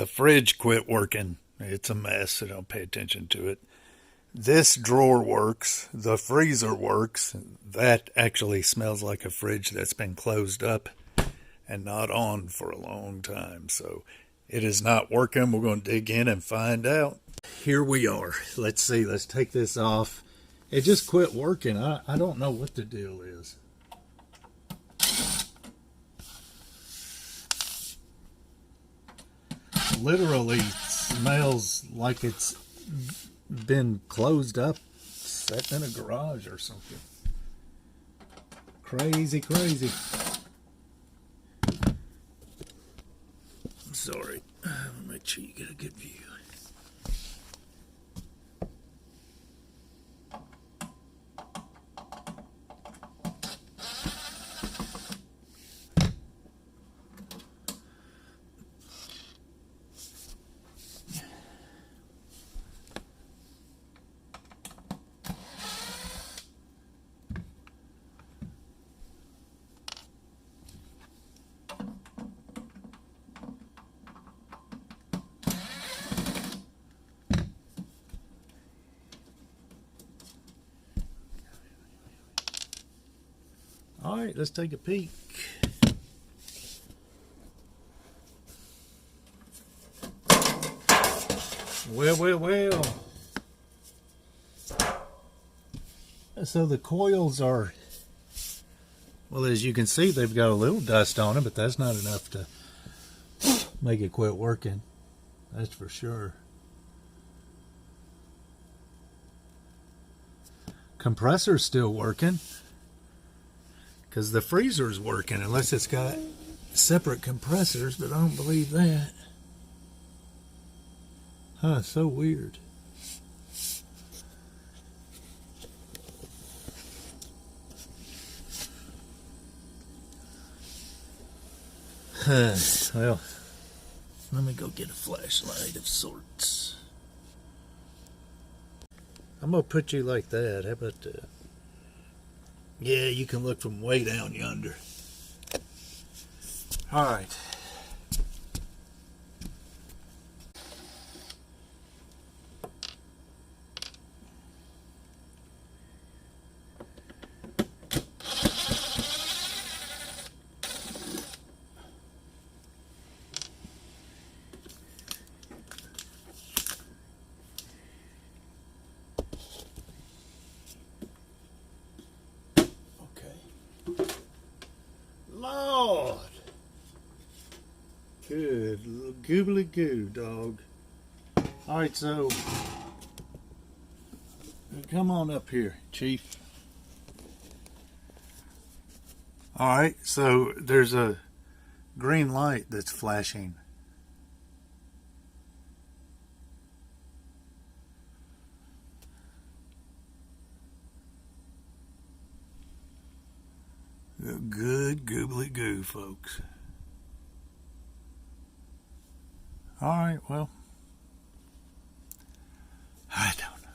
the fridge quit working. It's a mess, so don't pay attention to it. This drawer works. The freezer works. That actually smells like a fridge that's been closed up and not on for a long time. So it is not working. We're going to dig in and find out. Here we are. Let's see. Let's take this off. It just quit working. I don't know what the deal is. Literally smells like it's been closed up, set in a garage or something. Crazy, crazy. I'm sorry. Make sure you get a good view. All right, let's take a peek. Well. So the coils are, well, as you can see, they've got a little dust on them, but that's not enough to make it quit working. That's for sure. Compressor's still working, because the freezer's working, unless it's got separate compressors, but I don't believe that. Huh, so weird. Well, let me go get a flashlight of sorts. I'm gonna put you like that. How about that? Yeah, you can look from way down yonder. All right. Lord. Good goobly goo, dog. Alright, so come on up here, Chief. Alright, so there's a green light that's flashing. Good goobly goo, folks. Alright, well, I don't know.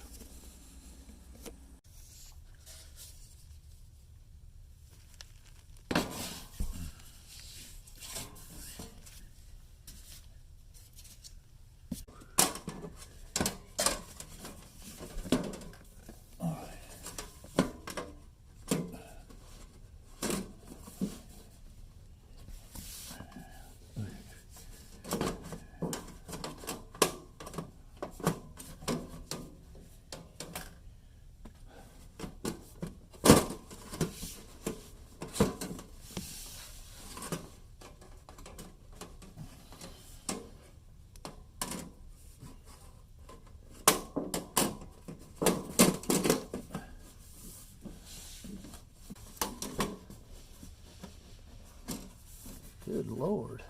Good Lord.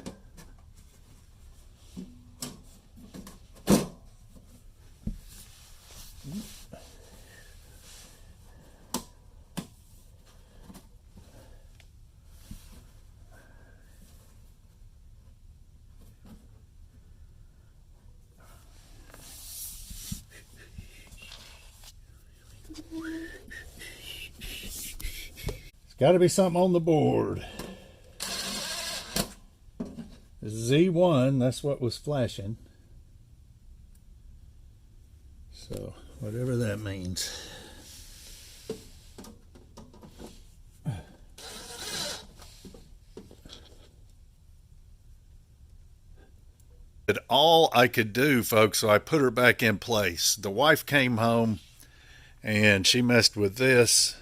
There's got to be something on the board. Z1, that's what was flashing. So, whatever that means. But all I could do, folks, so I put her back in place. The wife came home and she messed with this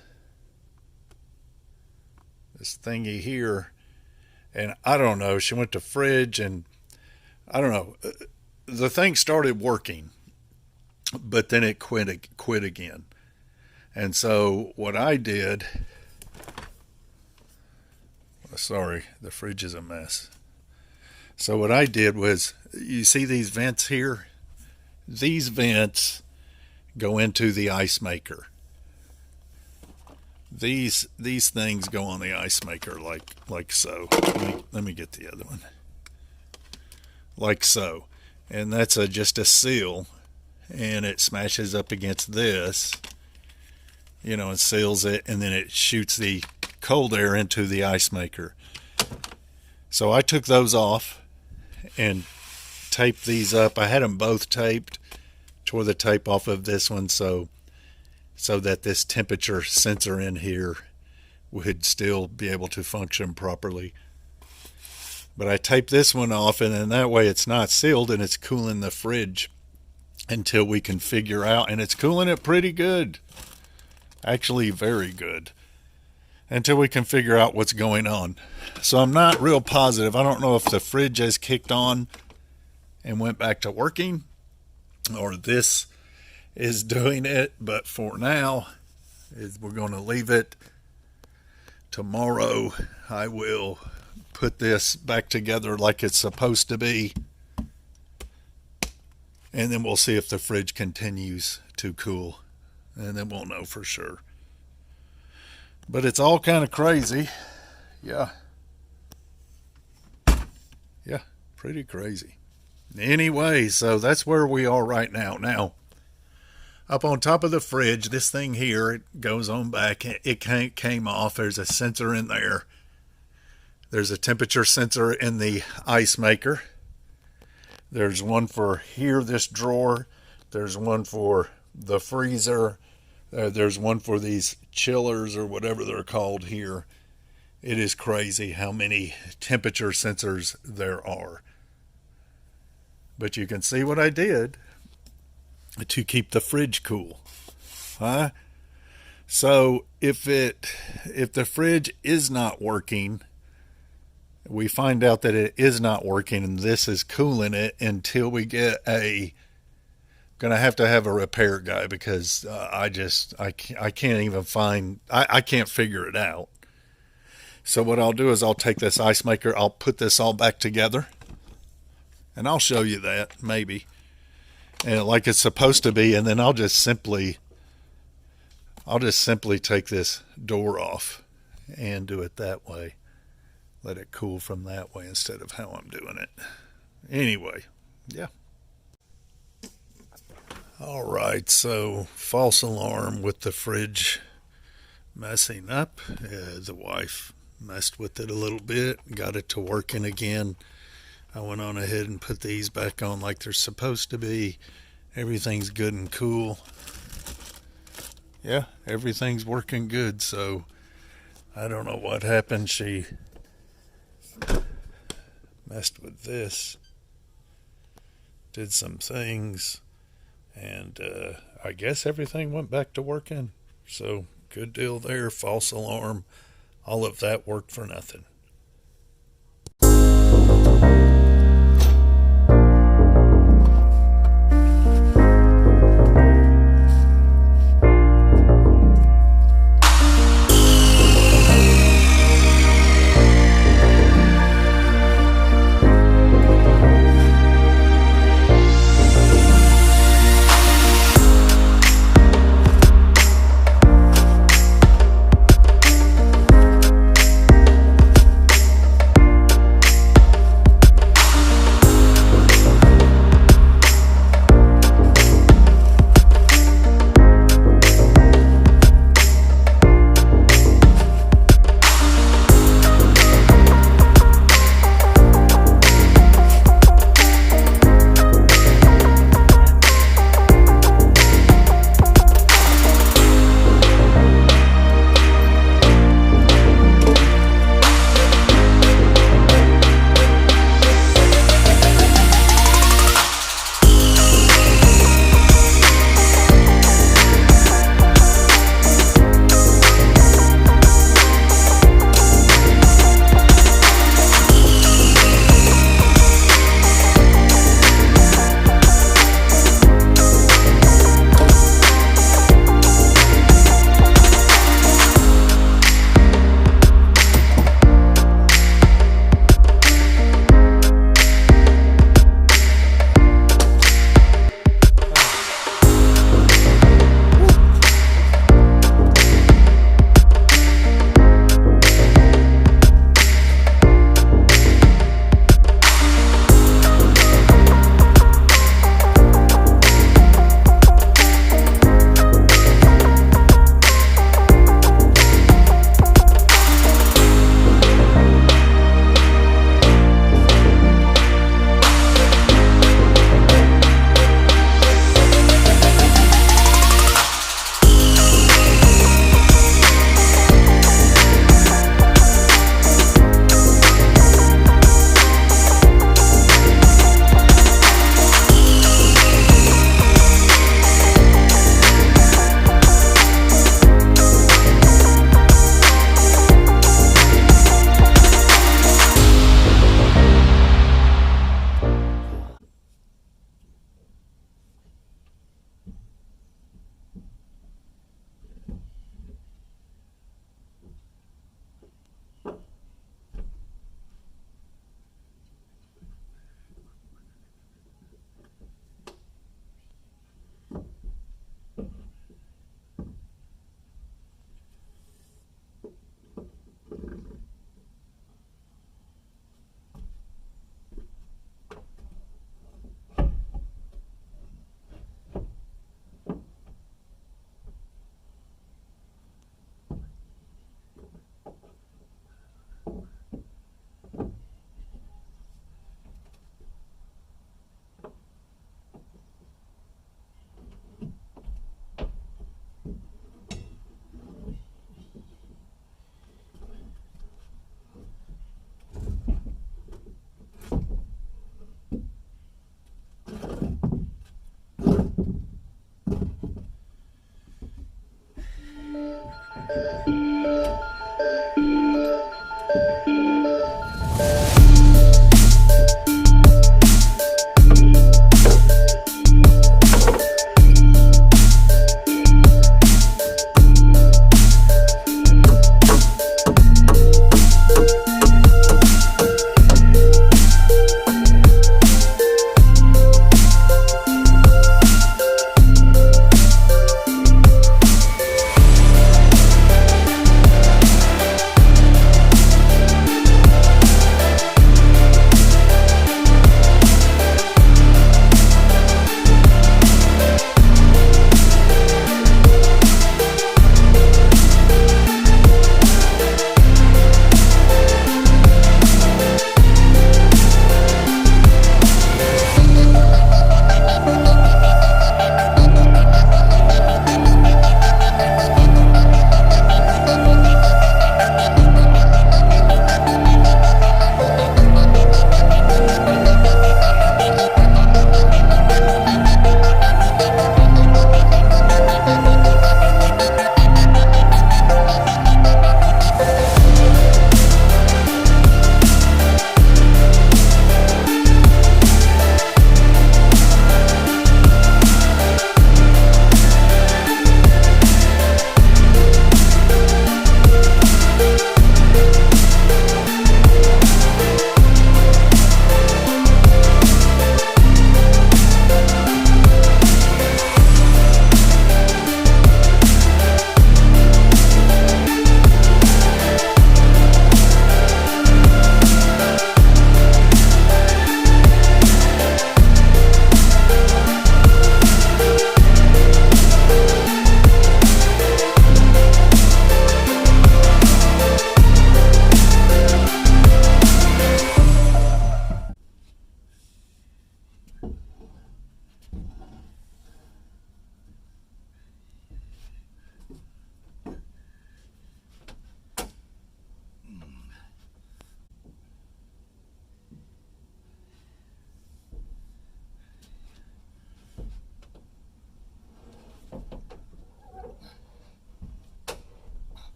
thingy here. And I don't know, she went to fridge and I don't know. The thing started working, but then it quit again. And so what I did, sorry, the fridge is a mess. So what I did was, you see these vents here? These vents go into the ice maker. These things go on the ice maker like so. Let me get the other one. Like so. And that's just a seal, and it smashes up against this, you know, and seals it, and then it shoots the cold air into the ice maker. So I took those off and taped these up. I had them both taped, tore the tape off of this one so that this temperature sensor in here would still be able to function properly. But I taped this one off, and then that way it's not sealed and it's cooling the fridge until we can figure out, and it's cooling it pretty good. Actually, very good. Until we can figure out what's going on. So I'm not real positive. I don't know if the fridge has kicked on and went back to working, or this is doing it, but for now, we're going to leave it. Tomorrow, I will put this back together like it's supposed to be, and then we'll see if the fridge continues to cool, and then we'll know for sure. But it's all kind of crazy. Yeah, pretty crazy. Anyway, so that's where we are right now. Now, up on top of the fridge, this thing here, it goes on back. It came off. There's a sensor in there. There's a temperature sensor in the ice maker. There's one for here, this drawer. There's one for the freezer. There's one for these chillers or whatever they're called here. It is crazy how many temperature sensors there are. But you can see what I did to keep the fridge cool. Huh? So if the fridge is not working, we find out that it is not working and this is cooling it until we get gonna have to have a repair guy, because I can't even find, I can't figure it out. So what I'll do is I'll take this ice maker, I'll put this all back together, and I'll show you that maybe, and like it's supposed to be, and then I'll just simply take this door off and do it that way. Let it cool from that way instead of how I'm doing it. Anyway, yeah. All right, so false alarm with the fridge messing up. The wife messed with it a little bit, got it to working again. I went on ahead and put these back on like they're supposed to be. Everything's good and cool. Yeah, everything's working good, so I don't know what happened. She messed with this, did some things, and I guess everything went back to working. So good deal there. False alarm. All of that worked for nothing.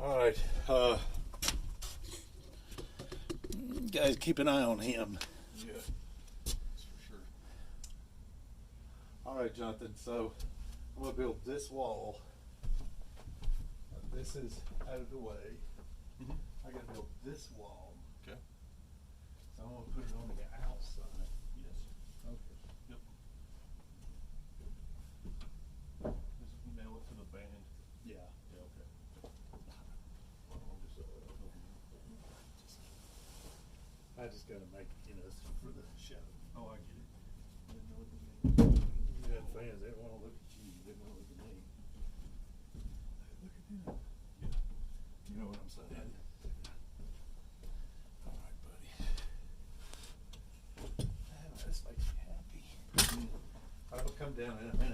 All right. Guys, keep an eye on him. Yeah, that's for sure. All right, Jonathan. So I'm gonna build this wall. This is out of the way. Mhm. I gotta build this wall. Okay. So I'm gonna put it on the outside. Yes. Okay. Yep. Just mail it to the band. Yeah. Yeah. Okay. I'll just I just gotta make for the show. oh, I get it. I didn't know what the You got fans. They don't want to look at you. They want to look at me. Look at them. Yeah. You know what I'm saying? All right, buddy. Oh, this makes me happy. I will come down in a minute.